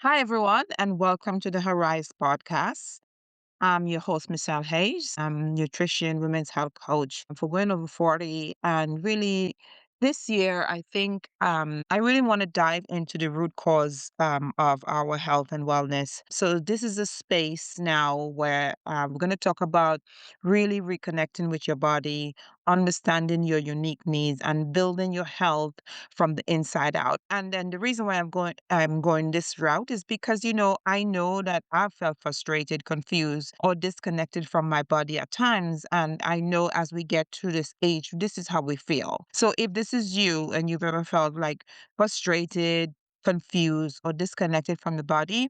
Hi, everyone, and welcome to the Horizon podcast. I'm your host, Michelle Hayes. I'm nutrition, women's health coach for women over 40. And really, this year, I think I really want to dive into the root cause of our health and wellness. So, this is a space now where we're going to talk about really reconnecting with your body, understanding your unique needs, and building your health from the inside out. And then the reason why I'm going this route is because I know that I've felt frustrated, confused, or disconnected from my body at times. And I know as we get to this age, this is how we feel. So if this is you and you've ever felt like frustrated, confused, or disconnected from the body,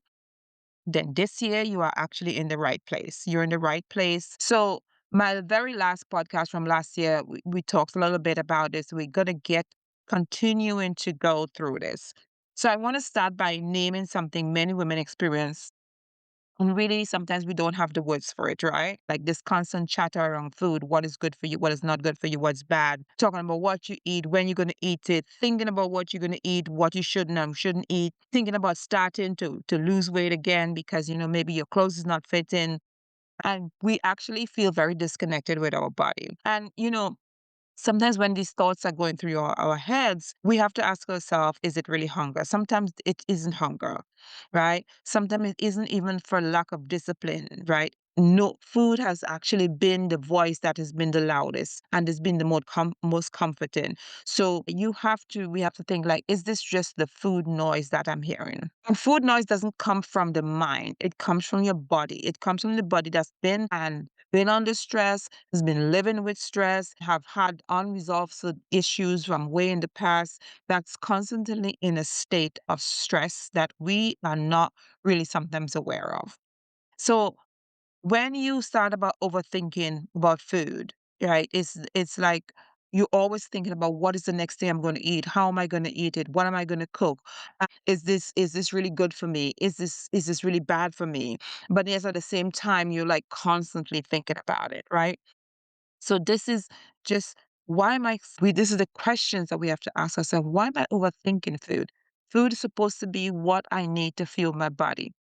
then this year you are actually in the right place. You're in the right place. So my very last podcast from last year, we talked a little bit about this. We're gonna get continuing to go through this. So I want to start by naming something many women experience. And really, sometimes we don't have the words for it, right? Like this constant chatter around food, what is good for you, what is not good for you, what's bad, talking about what you eat, when you're going to eat it, thinking about what you're going to eat, what you should and shouldn't eat, thinking about starting to lose weight again because, maybe your clothes is not fitting. And we actually feel very disconnected with our body. And, sometimes when these thoughts are going through our heads, we have to ask ourselves, is it really hunger? Sometimes it isn't hunger, right? Sometimes it isn't even for lack of discipline, right? No, food has actually been the voice that has been the loudest and has been the most comforting. So we have to think like, is this just the food noise that I'm hearing? And food noise doesn't come from the mind. It comes from your body. It comes from the body that's been under stress, has been living with stress, have had unresolved issues from way in the past, that's constantly in a state of stress that we are not really sometimes aware of. So when you start about overthinking about food, right, it's like you're always thinking about what is the next thing I'm going to eat? How am I going to eat it? What am I going to cook? Is this really good for me? Is this really bad for me? But yes, at the same time, you're like constantly thinking about it, right? So this is just why am I we this is the questions that we have to ask ourselves. Why am I overthinking food? Food is supposed to be what I need to fuel my body,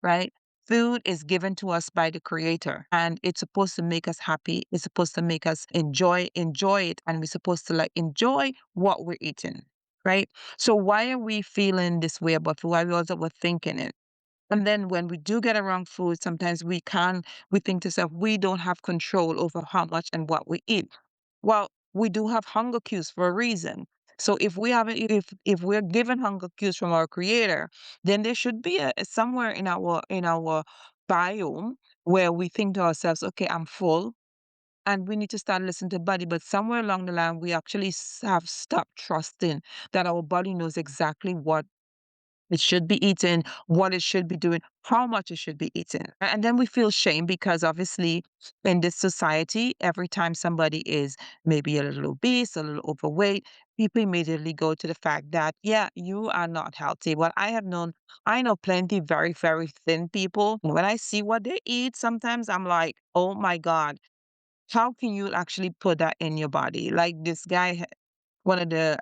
right? Food is given to us by the creator and it's supposed to make us happy. It's supposed to make us enjoy it. And we're supposed to like enjoy what we're eating, right? So why are we feeling this way about food? Why are we also overthinking it? And then when we do get around food, sometimes we think to ourselves, we don't have control over how much and what we eat. Well, we do have hunger cues for a reason. So if we're given hunger cues from our creator, then there should be somewhere in our biome where we think to ourselves, okay, I'm full and we need to start listening to body. But somewhere along the line, we actually have stopped trusting that our body knows exactly what it should be eaten, what it should be doing, how much it should be eaten. And then we feel shame because obviously in this society, every time somebody is maybe a little obese, a little overweight, people immediately go to the fact that, yeah, you are not healthy. Well, I know plenty very, very thin people. When I see what they eat, sometimes I'm like, oh my God, how can you actually put that in your body? Like this guy one of the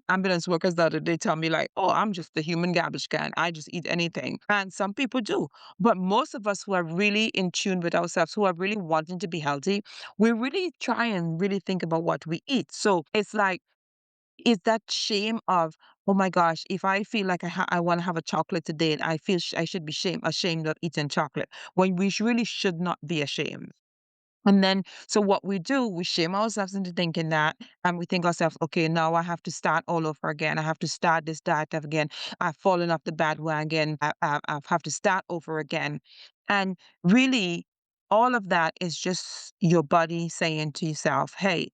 ambulance workers the other day tell me like, "Oh, I'm just a human garbage can. I just eat anything." And some people do, but most of us who are really in tune with ourselves, who are really wanting to be healthy, we really try and really think about what we eat. So it's like, is that shame of, oh my gosh, if I feel like I want to have a chocolate today, I feel I should be ashamed of eating chocolate when we really should not be ashamed. And then, so what we do, we shame ourselves into thinking that, and we think ourselves, okay, now I have to start all over again. I have to start this diet up again. I've fallen off the bandwagon. I have to start over again. And really, all of that is just your body saying to yourself, hey,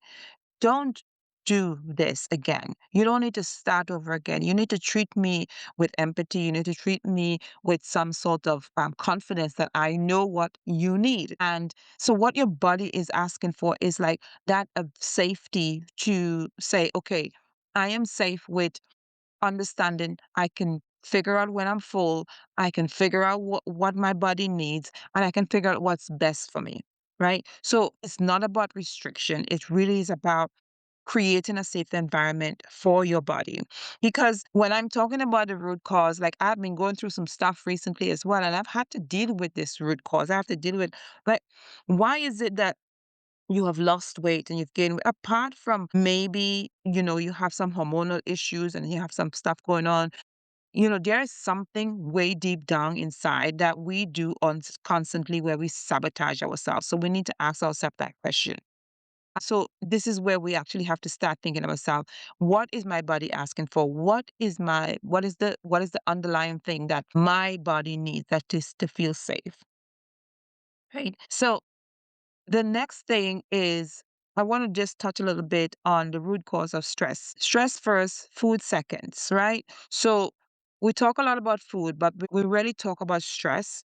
don't do this again. You don't need to start over again. You need to treat me with empathy. You need to treat me with some sort of confidence that I know what you need. And so, what your body is asking for is like that of safety to say, okay, I am safe with understanding. I can figure out when I'm full. I can figure out what my body needs, and I can figure out what's best for me. Right. So, it's not about restriction. It really is about creating a safe environment for your body. Because when I'm talking about the root cause, like I've been going through some stuff recently as well, and I've had to deal with this root cause. I have to deal with, like, why is it that you have lost weight and you've gained weight? Apart from maybe, you have some hormonal issues and you have some stuff going on, there is something way deep down inside that we do constantly where we sabotage ourselves. So we need to ask ourselves that question. So this is where we actually have to start thinking of ourselves. What is my body asking for? What is the underlying thing that my body needs, that is to feel safe? Right. So the next thing is, I want to just touch a little bit on the root cause of stress. Stress first, food seconds, right? So we talk a lot about food, but we rarely talk about stress.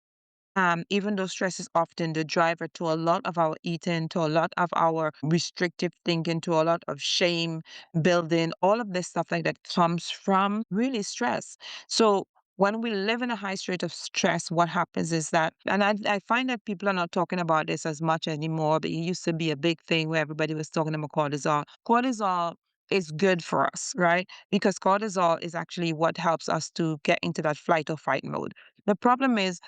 Even though stress is often the driver to a lot of our eating, to a lot of our restrictive thinking, to a lot of shame building, all of this stuff like that comes from really stress. So when we live in a high state of stress, what happens is that, and I find that people are not talking about this as much anymore, but it used to be a big thing where everybody was talking about cortisol. Cortisol is good for us, right? Because cortisol is actually what helps us to get into that flight or fight mode. The problem is,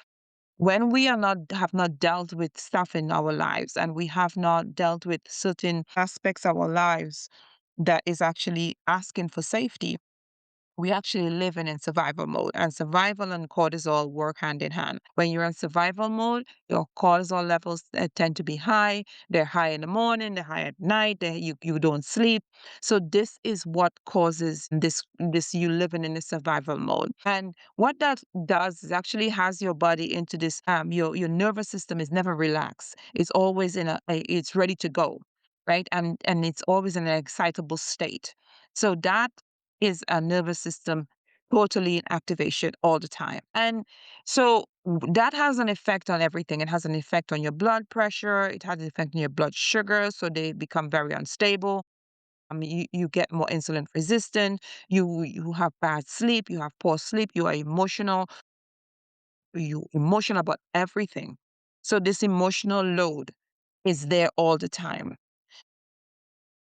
when we have not dealt with stuff in our lives, and we have not dealt with certain aspects of our lives that is actually asking for safety, we actually living in survival mode, and survival and cortisol work hand in hand. When you're in survival mode, your cortisol levels tend to be high. They're high in the morning, they're high at night, you don't sleep. So this is what causes this you living in a survival mode. And what that does is actually has your body into this, your nervous system is never relaxed. It's always it's ready to go, right? And it's always in an excitable state. So that is a nervous system totally in activation all the time. And so that has an effect on everything. It has an effect on your blood pressure. It has an effect on your blood sugar. So they become very unstable. I mean, you get more insulin resistant. You have bad sleep. You have poor sleep. You are emotional. You emotional about everything. So this emotional load is there all the time.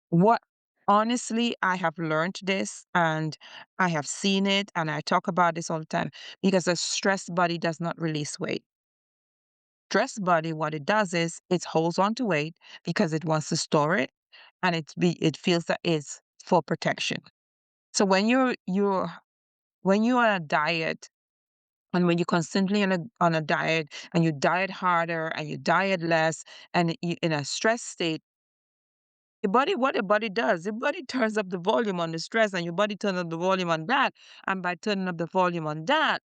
What Honestly, I have learned this, and I have seen it, and I talk about this all the time, because a stressed body does not release weight. Stressed body, what it does is it holds on to weight because it wants to store it, and it feels that it's for protection. So when you're on a diet, and when you're constantly on a diet, and you diet harder and you diet less, and you in a stress state, your body, what your body does, your body turns up the volume on the stress, and your body turns up the volume on that. And by turning up the volume on that,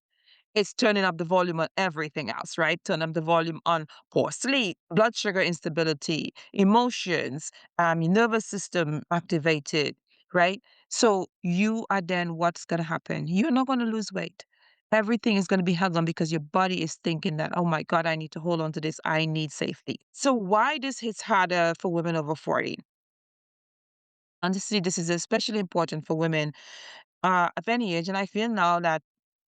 it's turning up the volume on everything else, right? Turn up the volume on poor sleep, blood sugar instability, emotions, your nervous system activated, right? So you are then, what's going to happen? You're not going to lose weight. Everything is going to be held on because your body is thinking that, oh my God, I need to hold on to this. I need safety. So why this hits harder for women over 40? Honestly, this is especially important for women of any age. And I feel now that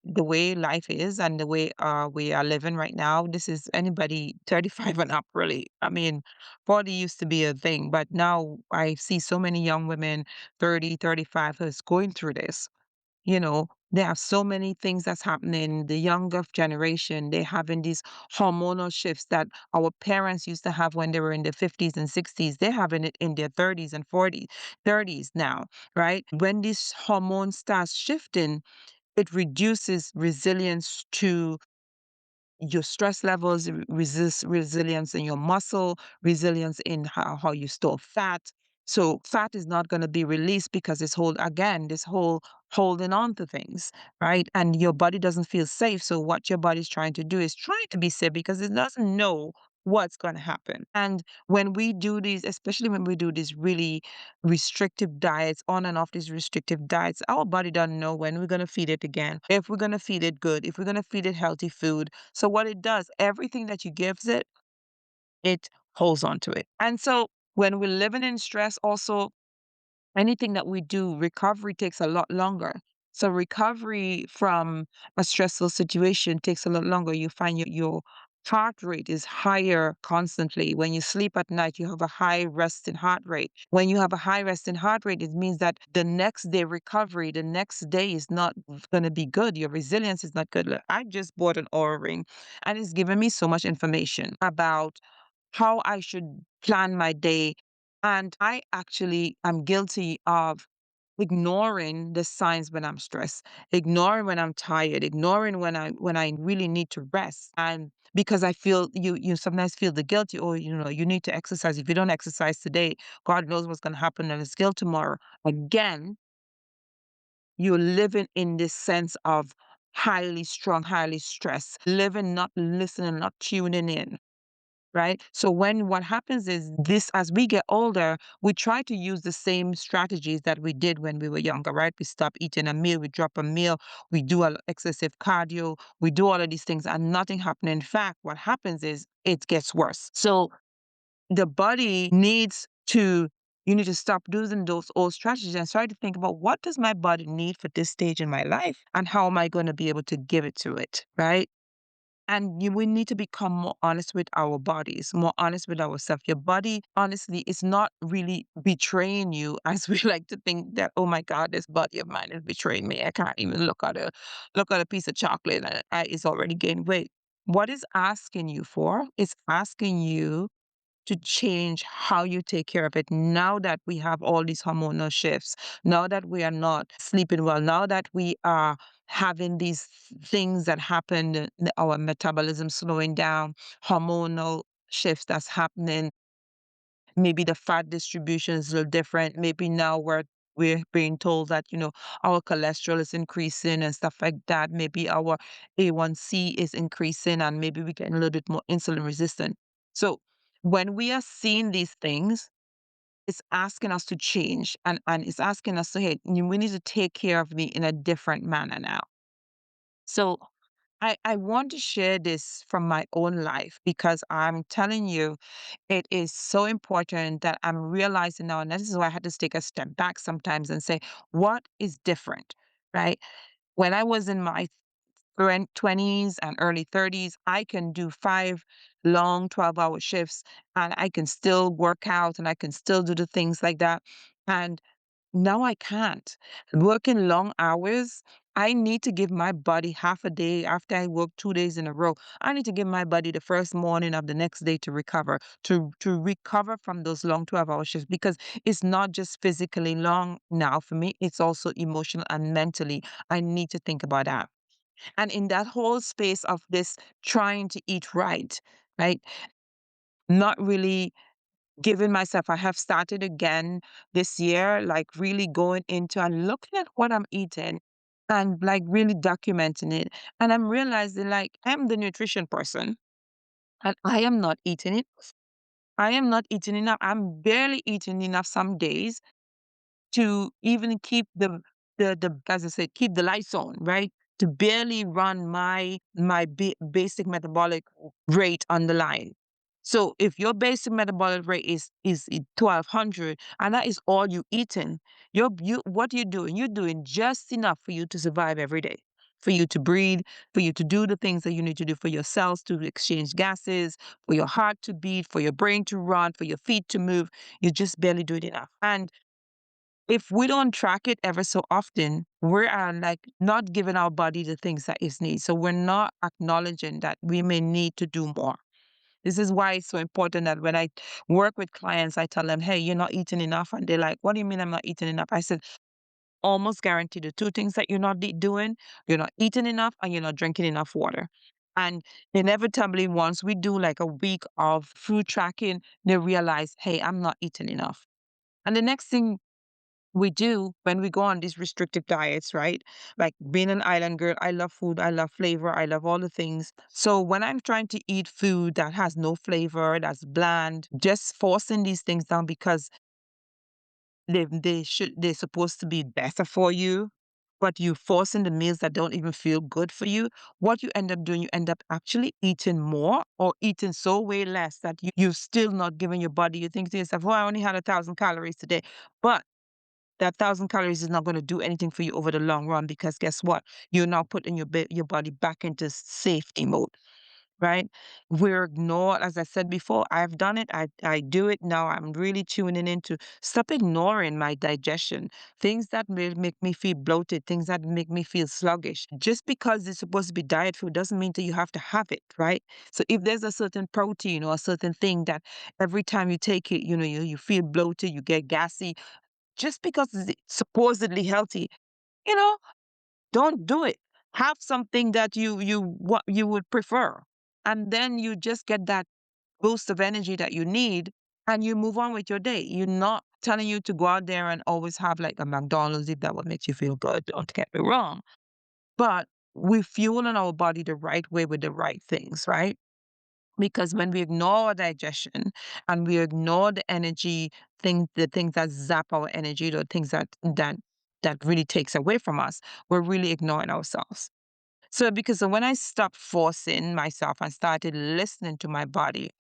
the way life is and the way we are living right now, this is anybody 35 and up, really. I mean, 40 used to be a thing, but now I see so many young women, 30, 35, who's going through this. There are so many things that's happening. The younger generation, they're having these hormonal shifts that our parents used to have when they were in their 50s and 60s. They're having it in their 30s and 40s, 30s now, right? When this hormone starts shifting, it reduces resilience to your stress levels, resilience in your muscle, resilience in how you store fat. So fat is not going to be released because this whole holding on to things, right? And your body doesn't feel safe. So what your body's trying to do is trying to be safe because it doesn't know what's going to happen. And when we do these, especially when we do these really restrictive diets, on and off these restrictive diets, our body doesn't know when we're going to feed it again, if we're going to feed it good, if we're going to feed it healthy food. So what it does, everything that you gives it, it holds on to it. And so when we're living in stress, also anything that we do, recovery takes a lot longer. So recovery from a stressful situation takes a lot longer. You find your heart rate is higher constantly. When you sleep at night, you have a high resting heart rate. When you have a high resting heart rate, it means that the next day recovery, the next day is not going to be good. Your resilience is not good. Look, I just bought an Oura ring and it's given me so much information about how I should plan my day. And I actually am guilty of ignoring the signs when I'm stressed, ignoring when I'm tired, ignoring when I really need to rest. And because I feel you sometimes feel the guilty, or you need to exercise. If you don't exercise today, God knows what's gonna happen and it's guilt tomorrow. Again, you're living in this sense of highly strong, highly stressed, living, not listening, not tuning in. Right. So what happens is this, as we get older, we try to use the same strategies that we did when we were younger, right? We stop eating a meal, we drop a meal, we do excessive cardio, we do all of these things and nothing happens. In fact, what happens is it gets worse. So the body needs to, you need to stop using those old strategies and start to think about, what does my body need for this stage in my life? And how am I going to be able to give it to it? Right. And we need to become more honest with our bodies, more honest with ourselves. Your body, honestly, is not really betraying you, as we like to think that, oh my God, this body of mine is betraying me. I can't even look at a piece of chocolate and it's already gained weight. What is asking you for? It's asking you to change how you take care of it now that we have all these hormonal shifts, now that we are not sleeping well, now that we are having these things that happen, our metabolism slowing down, hormonal shifts that's happening. Maybe the fat distribution is a little different. Maybe now we're being told that, our cholesterol is increasing and stuff like that. Maybe our A1C is increasing and maybe we're getting a little bit more insulin resistant. So when we are seeing these things, it's asking us to change and it's asking us to, hey, we need to take care of me in a different manner now. So I want to share this from my own life because I'm telling you, it is so important that I'm realizing now, and this is why I had to take a step back sometimes and say, what is different, right? When I was in my 20s and early 30s, I can do 5 long 12-hour shifts and I can still work out and I can still do the things like that. And now I can't. Working long hours, I need to give my body half a day after I work 2 days in a row. I need to give my body the first morning of the next day to recover, to recover from those long 12-hour shifts because it's not just physically long now for me, it's also emotional and mentally. I need to think about that. And in that whole space of this trying to eat right? Not really giving myself, I have started again this year, like really going into and looking at what I'm eating and like really documenting it. And I'm realizing like I'm the nutrition person and I am not eating it. I am not eating enough. I'm barely eating enough some days to even keep the as I said, keep the lights on, right? To barely run my basic metabolic rate on the line. So if your basic metabolic rate is 1200 and that is all you eating, you what you're doing, you're doing just enough for you to survive every day. For you to breathe, for you to do the things that you need to do for your cells to exchange gases, for your heart to beat, for your brain to run, for your feet to move, you just barely do it enough. And if we don't track it ever so often, we are like not giving our body the things that it needs. So we're not acknowledging that we may need to do more. This is why it's so important that when I work with clients, I tell them, hey, you're not eating enough. And they're like, what do you mean I'm not eating enough? I said, almost guarantee the two things that you're not doing, you're not eating enough and you're not drinking enough water. And inevitably, once we do like a week of food tracking, they realize, hey, I'm not eating enough. And the next thing we do when we go on these restrictive diets, right? Like being an island girl, I love food, I love flavor, I love all the things. So when I'm trying to eat food that has no flavor, that's bland, just forcing these things down because they're supposed to be better for you, but you forcing the meals that don't even feel good for you, what you end up doing, you end up actually eating more or eating so way less that you're still not giving your body, you think to yourself, oh, I only had 1,000 calories today. But that 1,000 calories is not going to do anything for you over the long run because guess what? You're now putting your body back into safety mode. right? We're ignored, as I said before, I've done it, I do it now. I'm really tuning into stop ignoring my digestion, things that may make me feel bloated, things that make me feel sluggish. Just because it's supposed to be diet food doesn't mean that you have to have it, right? So if there's a certain protein or a certain thing that every time you take it, you feel bloated, you get gassy, just because it's supposedly healthy, you know, don't do it. Have something that you what you would prefer. And then you just get that boost of energy that you need and you move on with your day. You're not telling you to go out there and always have like a McDonald's if that what makes you feel good. Don't get me wrong. But we're fueling our body the right way with the right things, right? Because when we ignore our digestion and we ignore the energy things, the things that zap our energy, the things that really takes away from us, we're really ignoring ourselves. So because when I stopped forcing myself and started listening to my body,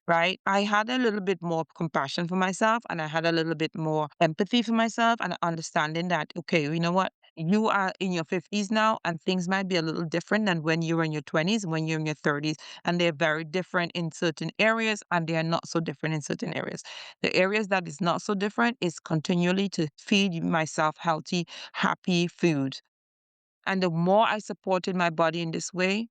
right? I had a little bit more compassion for myself and I had a little bit more empathy for myself and understanding that, okay, you know what? You are in your 50s now and things might be a little different than when you were in your 20s, when you're in your 30s, and they're very different in certain areas and they are not so different in certain areas. The areas that is not so different is continually to feed myself healthy, happy food. And the more I supported my body in this way,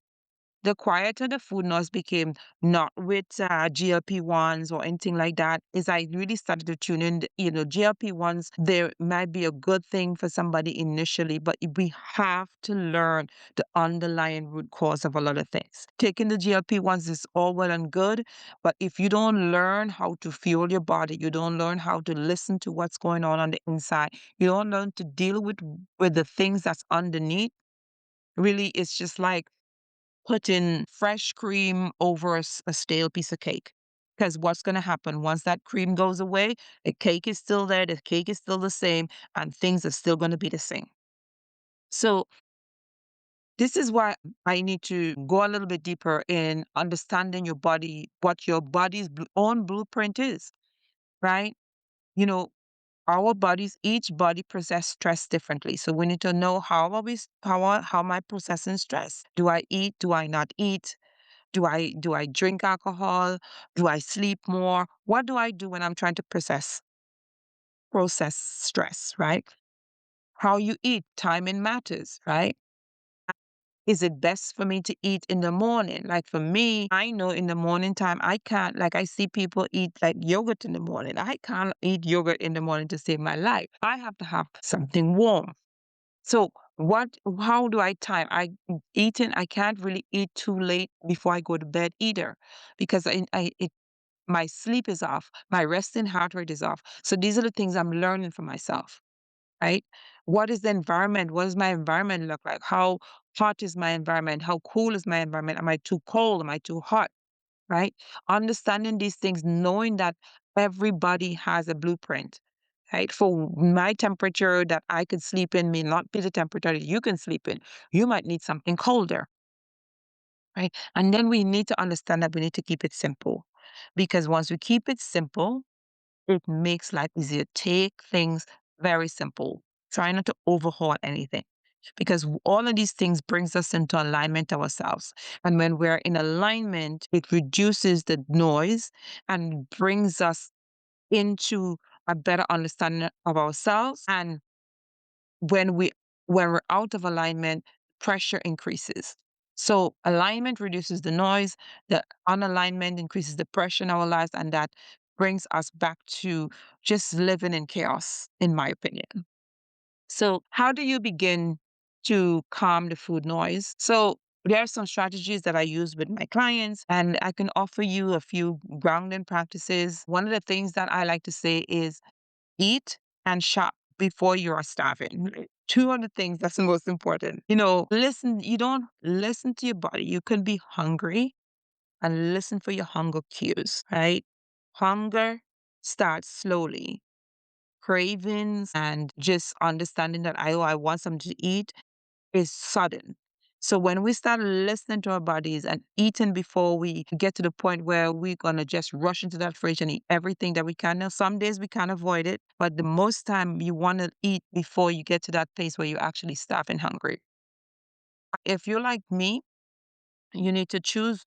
the quieter the food noise became, not with GLP-1s or anything like that, is I really started to tune in. GLP-1s, they might be a good thing for somebody initially, but we have to learn the underlying root cause of a lot of things. Taking the GLP-1s is all well and good, but if you don't learn how to fuel your body, you don't learn how to listen to what's going on the inside, you don't learn to deal with the things that's underneath, really, it's just like putting fresh cream over a stale piece of cake. Because what's going to happen once that cream goes away, the cake is still there, the cake is still the same, and things are still going to be the same. So, this is why I need to go a little bit deeper in understanding your body, what your body's own blueprint is, right? You know, our bodies, each body process stress differently. So we need to know how am I processing stress? Do I eat? Do I not eat? Do I drink alcohol? Do I sleep more? What do I do when I'm trying to process stress, right? How you eat, timing matters, right? Is it best for me to eat in the morning? Like for me, I know in the morning time, I can't, like I see people eat like yogurt in the morning. I can't eat yogurt in the morning to save my life. I have to have something warm. So how do I time? I can't really eat too late before I go to bed either because my sleep is off. My resting heart rate is off. So these are the things I'm learning for myself, right? What is the environment? What does my environment look like? How hot is my environment? How cool is my environment? Am I too cold? Am I too hot? Right? Understanding these things, knowing that everybody has a blueprint, right? For my temperature that I could sleep in may not be the temperature that you can sleep in. You might need something colder, right? And then we need to understand that we need to keep it simple because once we keep it simple, it makes life easier. Take things very simple. Try not to overhaul anything because all of these things brings us into alignment ourselves. And when we're in alignment, it reduces the noise and brings us into a better understanding of ourselves. And when we when we're out of alignment, pressure increases. So alignment reduces the noise, the unalignment increases the pressure in our lives, and that brings us back to just living in chaos, in my opinion. So how do you begin to calm the food noise? So there are some strategies that I use with my clients, and I can offer you a few grounding practices. One of the things that I like to say is eat and shop before you are starving. Two of the things that's the most important. Listen, you don't listen to your body. You can be hungry and listen for your hunger cues, right? Hunger starts slowly. Cravings and just understanding that I want something to eat is sudden. So when we start listening to our bodies and eating before we get to the point where we're gonna just rush into that fridge and eat everything that we can. Now, some days we can't avoid it, but the most time you want to eat before you get to that place where you're actually starving hungry. If you're like me, You need to choose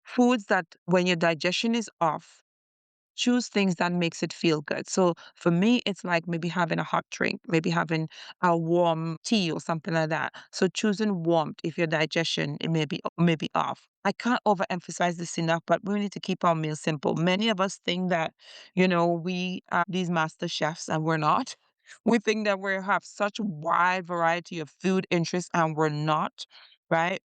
foods that when your digestion is off, choose things that makes it feel good. So for me, it's like maybe having a hot drink, maybe having a warm tea or something like that. So choosing warmth if your digestion it may be off. I can't overemphasize this enough, but we need to keep our meals simple. Many of us think that, we are these master chefs and we're not. We think that we have such a wide variety of food interests and we're not, right?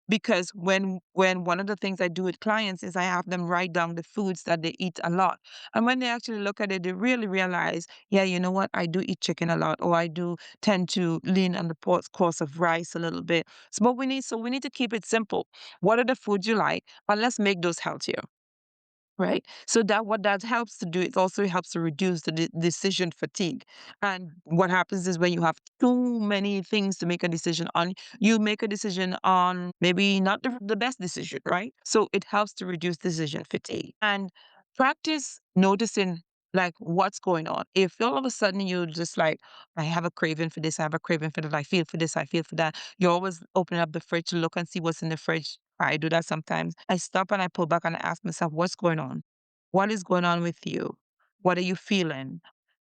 Because when one of the things I do with clients is I have them write down the foods that they eat a lot. And when they actually look at it, they really realize, yeah, you know what? I do eat chicken a lot, or I do tend to lean on the course of rice a little bit. So we need to keep it simple. What are the foods you like? And let's make those healthier. Right. So that what that helps to do, it also helps to reduce the decision fatigue. And what happens is when you have too many things to make a decision on, you make a decision on maybe not the best decision, right? So it helps to reduce decision fatigue and practice noticing like what's going on. If all of a sudden you just like, I have a craving for this, I have a craving for that, I feel for this, I feel for that. You always open up the fridge to look and see what's in the fridge. I do that sometimes. I stop and I pull back and I ask myself, what's going on? What is going on with you? What are you feeling?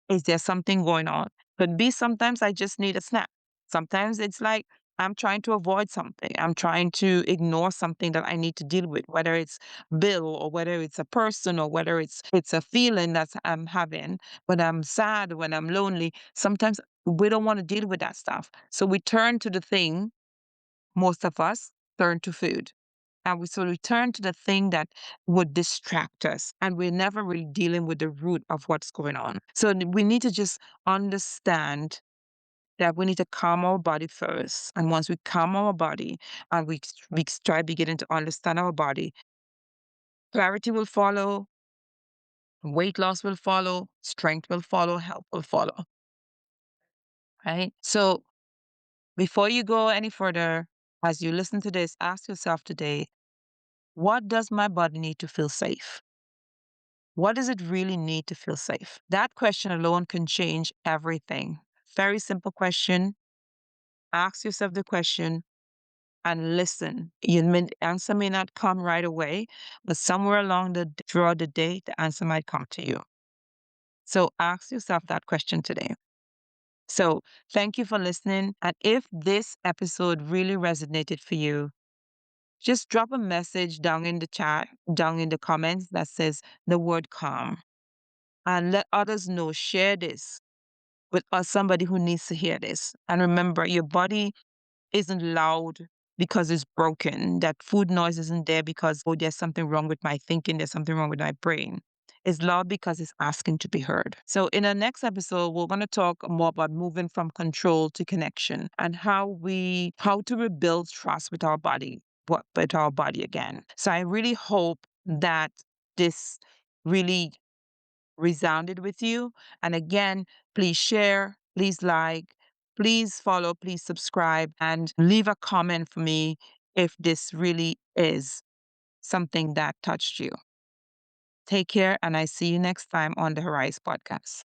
Is there something going on? Could be sometimes I just need a snack. Sometimes it's like I'm trying to avoid something. I'm trying to ignore something that I need to deal with, whether it's bill or whether it's a person or whether it's a feeling that I'm having when I'm sad, when I'm lonely. Sometimes we don't want to deal with that stuff. So we turn to the thing, most of us turn to food. And we turn to the thing that would distract us. And we're never really dealing with the root of what's going on. So we need to just understand that we need to calm our body first. And once we calm our body and we try beginning to understand our body, clarity will follow, weight loss will follow, strength will follow, health will follow. Right? So before you go any further, as you listen to this, ask yourself today, what does my body need to feel safe? What does it really need to feel safe? That question alone can change everything. Very simple question. Ask yourself the question and listen. The answer may not come right away, but somewhere throughout the day, the answer might come to you. So ask yourself that question today. So thank you for listening. And if this episode really resonated for you, just drop a message down in the chat, down in the comments that says the word calm and let others know. Share this with somebody who needs to hear this. And remember, your body isn't loud because it's broken. That food noise isn't there because, oh, there's something wrong with my thinking, there's something wrong with my brain. It's loud because it's asking to be heard. So, in the next episode, we're going to talk more about moving from control to connection and how to rebuild trust with our body, with our body again. So, I really hope that this really resounded with you. And again, please share, please like, please follow, please subscribe, and leave a comment for me if this really is something that touched you. Take care, and I see you next time on the Horizon podcast.